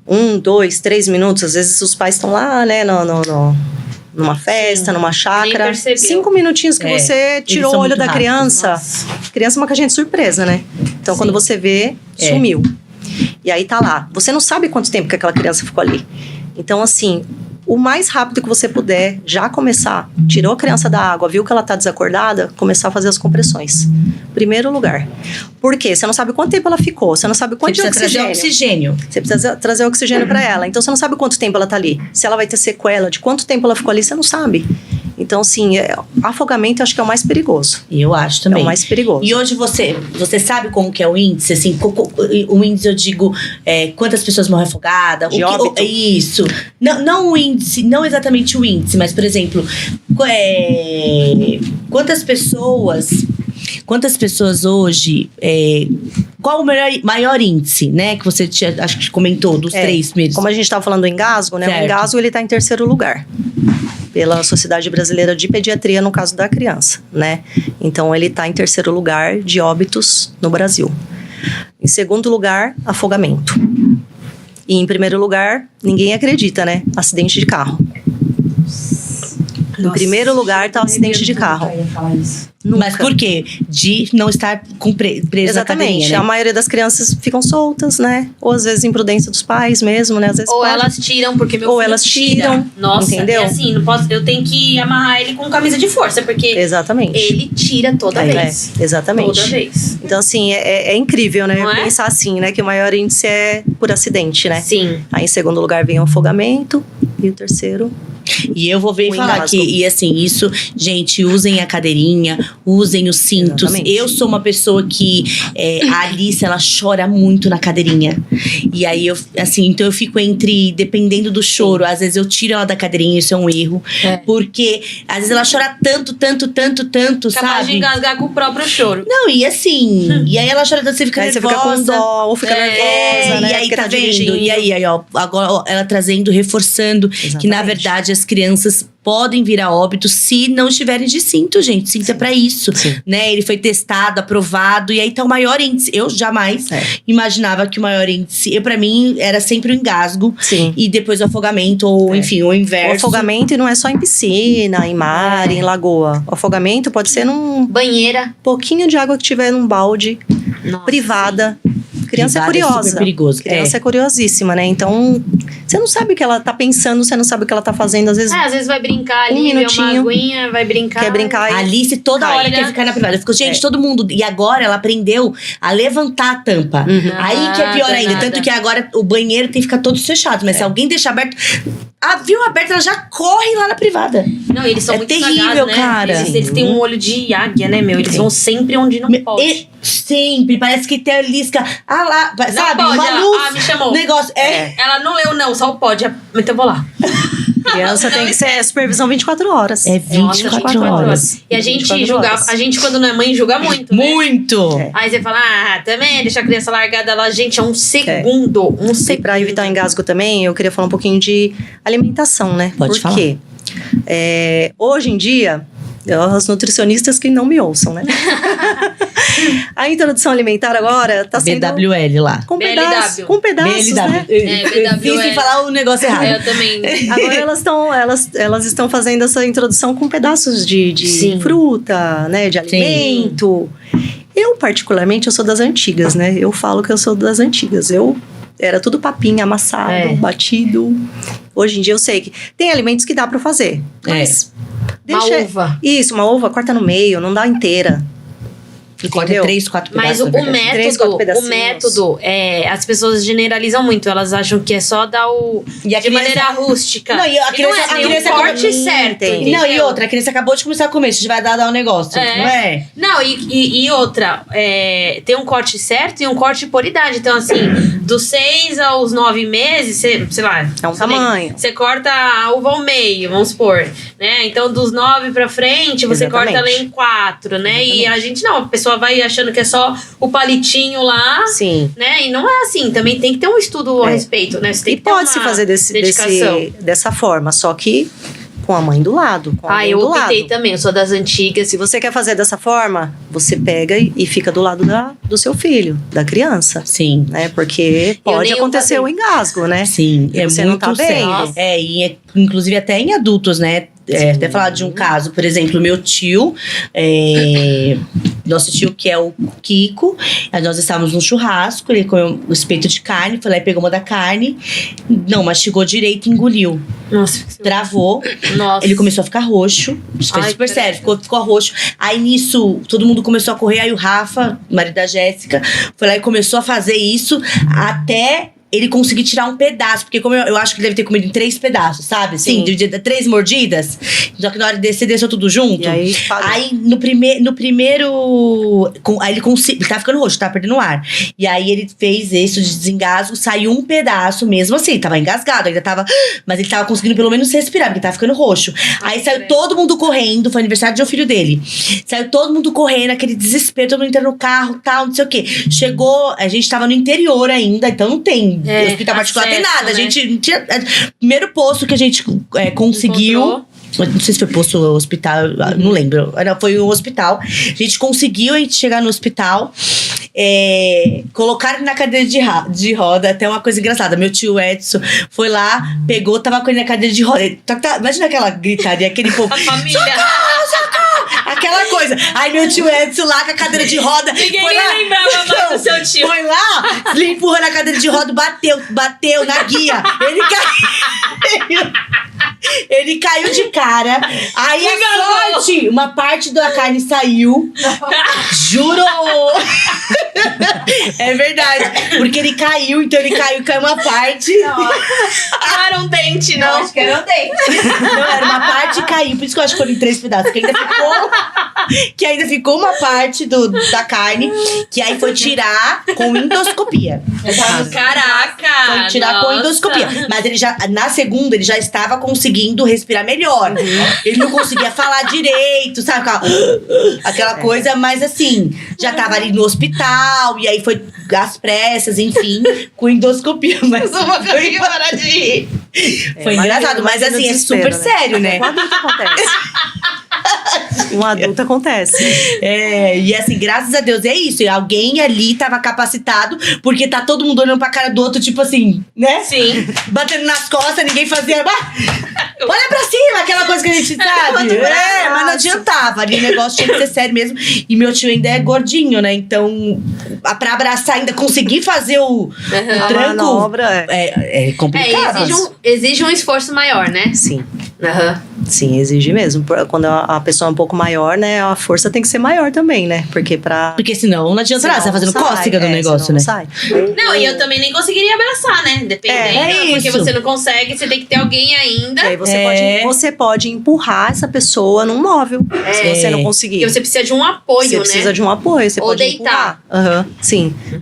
1, 2, 3 minutos. Às vezes os pais estão lá, né, numa festa, numa chácara. 5 minutinhos que você tirou o olho da criança. A criança é uma caixinha de surpresa, né? Então, quando você vê, sumiu. E aí tá lá. Você não sabe quanto tempo que aquela criança ficou ali. Então, assim, o mais rápido que você puder, já começar. Tirou a criança da água, viu que ela tá desacordada, começar a fazer as compressões. Primeiro lugar. Por quê? Você não sabe quanto tempo ela ficou, você não sabe quanto de oxigênio. Você precisa trazer oxigênio para ela. Então, você não sabe quanto tempo ela tá ali. Se ela vai ter sequela, de quanto tempo ela ficou ali, você não sabe. Então, assim, afogamento eu acho que é o mais perigoso. Eu acho também. É o mais perigoso. E hoje você sabe como que é o índice? Assim, o índice, eu digo, quantas pessoas morrem afogadas. De óbito. Isso. Não o índice, não exatamente o índice, mas, por exemplo, quantas pessoas hoje... qual o maior índice, né? Que você acho que comentou, dos 3 primeiros. Como a gente estava falando do engasgo, né? Certo. O engasgo, ele tá em terceiro lugar. Pela Sociedade Brasileira de Pediatria, no caso da criança, né? Então, ele tá em terceiro lugar de óbitos no Brasil. Em segundo lugar, afogamento. E em primeiro lugar, ninguém acredita, né? Acidente de carro. Em primeiro lugar tá o acidente de carro. Nunca. Mas por quê? De não estar preso na cadeirinha, né? A maioria das crianças ficam soltas, né? Ou às vezes imprudência dos pais mesmo, né? Às vezes elas tiram, porque meu filho tira. Nossa, entendeu? E assim, não posso, eu tenho que amarrar ele com camisa de força, porque ele tira toda vez. Exatamente. Toda vez. Então, assim, é incrível, né? Não Pensar assim, né? Que o maior índice é por acidente, né? Sim. Aí, em segundo lugar, vem o afogamento. E o terceiro... E eu vou ver e falar que, e assim, isso, gente, usem a cadeirinha, usem os cintos. Exatamente. Eu sou uma pessoa que, a Alice, ela chora muito na cadeirinha. E aí, então eu fico dependendo do choro, às vezes eu tiro ela da cadeirinha, isso é um erro. Porque, às vezes ela chora tanto, Capaz sabe? de engasgar com o próprio choro. Não, e assim, e aí ela chora tanto, você fica nervosa. Você fica com dó, ou fica nervosa, né? E aí, Porque tá vendo? dirigindo. E aí, ó, agora ó, ela trazendo, reforçando que, na verdade, as crianças podem vir a óbito se não estiverem de cinto, gente. Cinto é pra isso, né? Ele foi testado, aprovado, e aí tá o maior índice. Eu jamais imaginava que o maior índice... Pra mim, era sempre o engasgo. Sim. E depois o afogamento, ou enfim, o inverso. O afogamento não é só em piscina, em mar, em lagoa. O afogamento pode ser num... Banheira. pouquinho de água que tiver num balde, privada. Criança é curiosa. É super perigoso. Criança é curiosíssima, né? Então, você não sabe o que ela tá pensando, você não sabe o que ela tá fazendo. Às vezes vai brincar ali, minutinho, uma aguinha, vai brincar. quer brincar. A Alice toda hora quer ficar na privada. Eu fico, gente, todo mundo... E agora ela aprendeu a levantar a tampa. Aí que é pior ainda. Tanto que agora o banheiro tem que ficar todos fechados. Mas se alguém deixar aberto... Viu aberto, ela já corre lá na privada. Não, eles são muito terrível, cagados, né? cara. Eles têm um olho de águia, né, meu? Eles vão sempre onde não pode. Sempre, parece que tem a lisca. Lá, sabe? Pode, uma luz. me chamou. Negócio. Ela não leu, não, só pode. Então eu vou lá. Criança tem que ser supervisão 24 horas. É 24 horas. E a gente julga, a gente quando não é mãe julga muito, né? Muito! Aí você fala, também deixa a criança largada lá. Gente, é um segundo. E pra evitar o engasgo também, eu queria falar um pouquinho de alimentação, né? Pode falar. Por quê? Hoje em dia, as nutricionistas que não me ouçam, né? A introdução alimentar agora tá sendo... BWL lá. Com BLW. Com pedaços, né? BWL. Sem falar o negócio errado. Eu também. Agora elas estão fazendo essa introdução com pedaços de fruta, né? De alimento. Eu, particularmente, eu sou das antigas, né? Eu falo que eu sou das antigas. Era tudo papinho, amassado, batido. Hoje em dia eu sei que tem alimentos que dá pra fazer. Mas uma uva. Isso, uma uva, corta no meio, não dá inteira. Corta 3, 4 pedaços. Mas o método, as pessoas generalizam muito. Elas acham que é só dar de maneira rústica. Não, e a criança, tem um corte certo. Não, e outra, a criança acabou de começar a comer. A gente vai dar um negócio, não é? Não, e outra, tem um corte certo e um corte por idade. Então, assim, dos 6 aos 9 meses, sei lá. É um tamanho. Você corta a uva ao meio, vamos supor. Né? Então, dos 9 pra frente, você corta ela em 4, né? Exatamente. E a gente não, a pessoa vai achando que é só o palitinho lá. Sim. Né? E não é assim. Também tem que ter um estudo a respeito, né? Você tem que ter pode se fazer dessa forma, só que com a mãe do lado. Com alguém eu do optei lado. também, eu sou das antigas. Se você quer fazer dessa forma, você pega e fica do lado do seu filho, da criança. Sim. Né? Porque pode acontecer o engasgo, né? Sim, e você não tá bem. Inclusive até em adultos, né? Até falar de um caso, por exemplo, meu tio, nosso tio que é o Kiko, nós estávamos num churrasco, ele comeu o espeto de carne, foi lá e pegou uma da carne, não mastigou direito e engoliu. Nossa. Travou. Nossa. Ele começou a ficar roxo. Isso foi super sério, ficou roxo. Aí nisso, todo mundo começou a correr, aí o Rafa, marido da Jéssica, foi lá e começou a fazer isso até ele conseguir tirar um pedaço. Porque como eu acho que ele deve ter comido em 3 pedaços, sabe? Assim, de 3 mordidas. Só que na hora de descer, desceu tudo junto. E aí, no primeiro... Aí ele tava ficando roxo, tava perdendo ar. E aí ele fez isso de desengasgo, saiu um pedaço mesmo assim. Tava engasgado, ainda tava... Mas ele tava conseguindo pelo menos respirar, porque tava ficando roxo. Aí saiu todo mundo correndo, foi aniversário de um filho dele. Saiu todo mundo correndo, aquele desespero, todo mundo entrando no carro, tal, não sei o quê. Chegou, a gente tava no interior ainda, então não tem hospital particular, tem nada. Né? A gente tinha... Primeiro posto que a gente conseguiu... Não sei se foi posto ou hospital, não lembro. Foi um hospital. A gente conseguiu chegar no hospital. Colocaram ele na cadeira de roda. Até uma coisa engraçada. Meu tio Edson foi lá, pegou, tava com ele na cadeira de roda. Imagina aquela gritaria, aquele povo. A família. Socorro! Aquela coisa. Aí meu tio Edson lá com a cadeira de roda. Ninguém lembrava mais do seu tio. Foi lá, ele empurrou na cadeira de roda, bateu na guia. Ele caiu. Ele caiu de cara. Aí a sorte, uma parte da carne saiu. Juro! É verdade. Porque ele caiu, então ele caiu uma parte. Não era um dente, não. Acho que era um dente. Não, era uma parte e caiu. Por isso que eu acho que foram em 3 pedaços. Que ainda ficou uma parte da carne. Que aí foi tirar com endoscopia. Caraca! Foi tirar com endoscopia. Mas ele já, na segunda, ele já estava conseguindo respirar melhor. Ele não conseguia falar direito, sabe? Aquela coisa, mas assim, já tava ali no hospital. E aí foi às pressas, enfim, com endoscopia. Mas uma coisa parar de rir. Foi engraçado, mas assim, é super sério, né? Um adulto acontece. Um adulto acontece. E assim, graças a Deus é isso. E alguém ali tava capacitado, porque tá todo mundo olhando pra cara do outro, tipo assim, né? Sim. Batendo nas costas, ninguém fazia. Olha pra cima, aquela coisa que a gente sabe. Mas não adiantava. Ali o negócio tinha que ser sério mesmo. E meu tio ainda é gordinho, né? Então, pra abraçar, ainda conseguir fazer o tranco. A manobra é complicado. Exige um esforço maior, né? Sim. Sim, exige mesmo. Quando a pessoa é um pouco maior, né? A força tem que ser maior também, né? Porque senão não adianta nada. Você tá fazendo cócega no negócio, né? Não, e eu também nem conseguiria abraçar, né? Dependendo. Porque você não consegue, você tem que ter alguém ainda. E aí você pode empurrar essa pessoa num móvel. Se você não conseguir. Porque você precisa de um apoio, você né? Precisa de um apoio. Você Ou pode deitar. Empurrar. Sim.